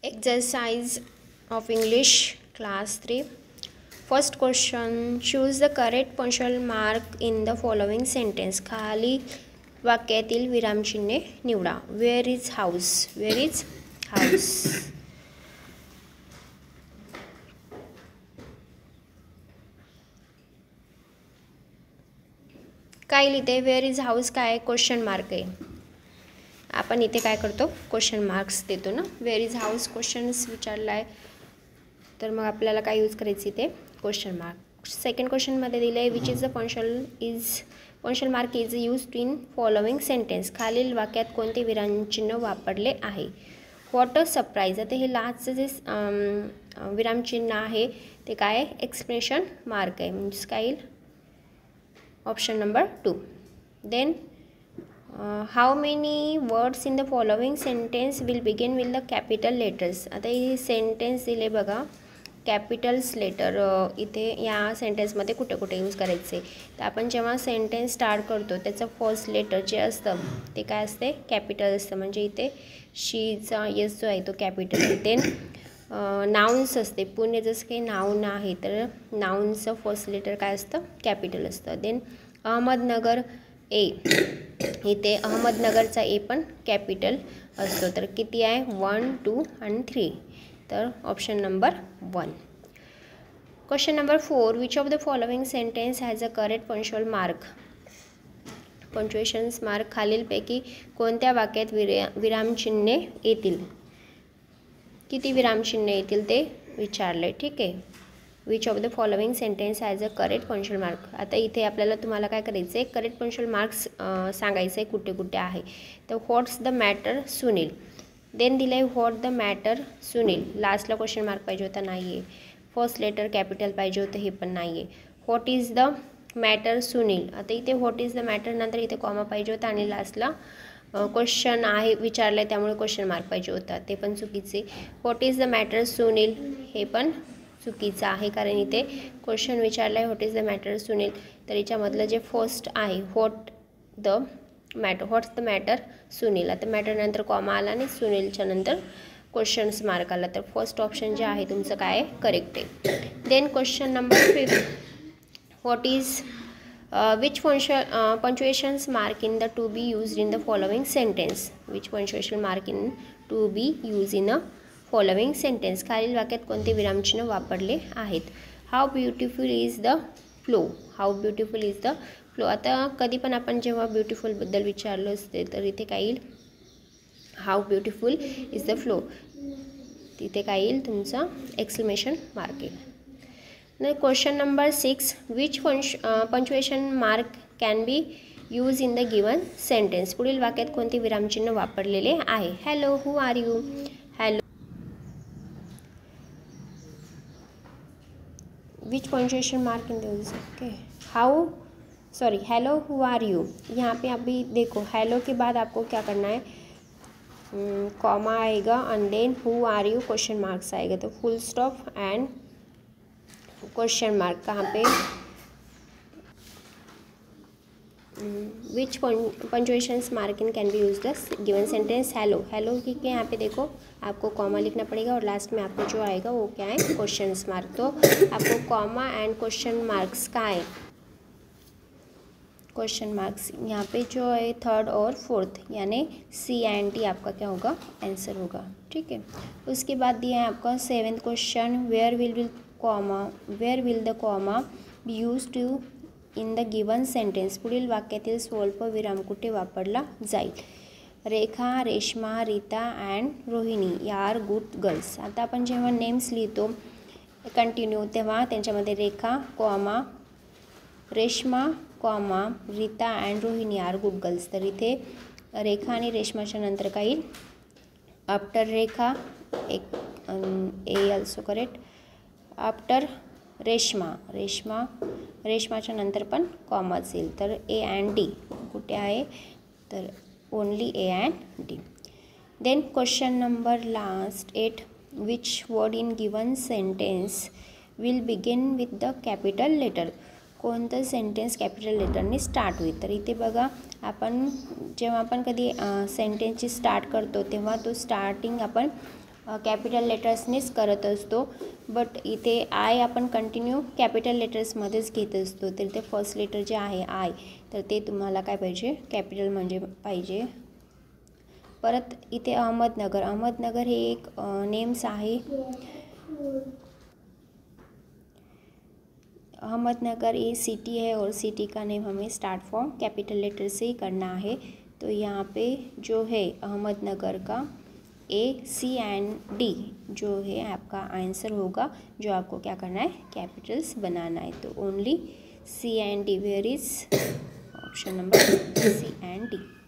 Exercise of English class 3. First question, choose the correct punctual mark in the following sentence. खाली वाक्यातील विरामचिन्हे निवडा. Where is house? Where is house? काय लिहिते? Where is house काय question mark आहे. आपण इथे काय करतो? क्वेश्चन मार्क्स देतो ना. वेअर इज हाऊस क्वेश्चन्स विचारला आहे तर मग आपल्याला काय यूज करायचं इथे? Question mark. सेकंड क्वेश्चनमध्ये दिलं आहे which is the punctual mark is used in following sentence. खालील वाक्यात कोणते विरामचिन्ह वापरले आहे? What a surprise. आता हे लास्टचं जे विरामचिन्ह आहे ते काय? एक्सप्रेशन मार्क आहे. म्हणजे काय येईल? Option number 2. Then how many words in the following sentence will begin with the capital letters. आता ही सेंटेन्स दिले बघा कॅपिटल्स लेटर. इथे या सेंटेन्समध्ये कुठे कुठे यूज करायचे? तर आपण जेव्हा सेंटेन्स स्टार्ट करतो त्याचं फर्स्ट लेटर जे असतं ते काय असते? कॅपिटल असतं. म्हणजे इथे शीचा यस जो आहे तो कॅपिटल. देन नाउन्स असते. पुणे जसं काही नाऊन आहे तर नाऊनचं फर्स्ट लेटर काय असतं? कॅपिटल असतं. देन अहमदनगर ए. इथे अहमदनगरचा ए पण कॅपिटल असतो. तर किती आहे? 1, 2 आणि 3. तर option number 1. Question number 4. Which of the following sentence has a correct punctual mark. Punctuations mark खालीलपैकी कोणत्या वाक्यात विरामचिन्हे येतील? किती विरामचिन्हे येतील ते विचारले. ठीक आहे. Which of the following sentence has a correct punctual mark. आता इथे आपल्याला तुम्हाला काय करायचं आहे? करेक्ट पंक्चुअल मार्क्स सांगायचं आहे कुठे कुठे आहे. तर व्हॉट्स द मॅटर सुनील. देन दिलं आहे व्हॉट द मॅटर सुनील. लास्टला क्वेश्चन मार्क पाहिजे होता, नाही आहे. फर्स्ट लेटर कॅपिटल पाहिजे होतं, हे पण नाही आहे. What is the matter Sunil. आता इथे व्हॉट इज द मॅटर नंतर इथे कॉमा पाहिजे होता आणि लास्टला क्वेश्चन आहे विचारलं आहे त्यामुळे क्वेश्चन मार्क पाहिजे होता, ते पण चुकीचे. What is the matter Sunil हे पण चुकीचं आहे कारण इथे क्वेश्चन विचारला आहे what is the matter Sunil. तर याच्यामधलं जे फर्स्ट आहे व्हॉट्स द मॅटर सुनील. आता मॅटर नंतर कॉमा आला आणि सुनीलच्या नंतर क्वेश्चन्स मार्क आला. तर फर्स्ट ऑप्शन जे आहे तुमचं काय आहे? करेक्ट आहे. Then question number 5. What is which punctuations mark in the to be used in the following sentence. Which punctuation mark in to be used in a following sentence. खालील वाक्यात कोणते विरामचिन्ह वापरले आहेत? How beautiful is the flow. How beautiful is the flow. आता कधी पण आपण जेव्हा ब्युटिफुलबद्दल विचारलं असते तर इथे काय येईल? How beautiful is the flow. तिथे काय येईल? तुमचा एक्सक्लेमेशन मार्क येईल. Question number 6. Which punctuation mark can be use in the given sentence. पुढील वाक्यात कोणते विरामचिन्ह वापरलेले आहे? Hello, who are you. Hello. Which punctuation mark in the okay hello who are you. यहाँ पे अभी देखो हेलो के बाद आपको क्या करना है? कॉमा आएगा and then who are you question marks आएगा. तो full stop and question mark कहाँ पे? Which punctuations mark in can be use the given sentence. Hello. Hello की के यहाँ पे देखो आपको कॉमा लिखना पड़ेगा और लास्ट में आपको जो आएगा वो क्या है? Question mark. तो आपको कॉमा एंड क्वेश्चन मार्क्स कहाँ है? क्वेश्चन मार्क्स यहाँ पे जो है थर्ड और फोर्थ यानी सी एंड टी आपका क्या होगा? आंसर होगा. ठीक है. उसके बाद दिया है आपका 7th question. Where will the comma be use to in the given sentence. पुढील वाक्यातील स्वल्प विराम कुठे वापरला जाईल? Rekha, Reshma, Rita and Rohini are good girls. आता आपण जेव्हा नेम्स लिहितो कंटिन्यू तेव्हा त्यांच्यामध्ये Rekha comma Reshma comma Rita and Rohini are good girls. तर इथे रेखा आणि रेश्माच्या नंतर काय येईल? आफ्टर रेखा एक ए ऑल्सो करेक्ट. आफ्टर रेश्माच्या नंतर पण कॉमाच येईल. तर ए अँड डी कुठे आहे? तर only A and D. Then question number last 8. Which word in given sentence will begin with the capital letter. कोणतं सेंटेन्स कॅपिटल लेटरने स्टार्ट होईल? तर इथे बघा आपण जेव्हा आपण कधी सेंटेन्सची स्टार्ट करतो तेव्हा तो स्टार्टिंग आपण कॅपिटल लेटर्सनेच करत असतो, बट इथे आय आपण कंटिन्यू कॅपिटल लेटर्समध्येच घेत असतो. तर इथे फर्स्ट लेटर जे आहे आय, तर ते तुम्हाला काय पाहिजे, कॅपिटल म्हणजे पाहिजे. परत इथे अहमदनगर, अहमदनगर हे एक नेम्स आहे. अहमदनगर ये सिटी है और सिटी का नेम हमें स्टार्ट फ्रॉम कैपिटल लेटर से ही करना है. तो यहाँ पे जो है अहमदनगर का AC एंड D जो है आपका आंसर होगा, जो आपको क्या करना है, कैपिटल्स बनाना है. तो only C and D, where is option number C and D.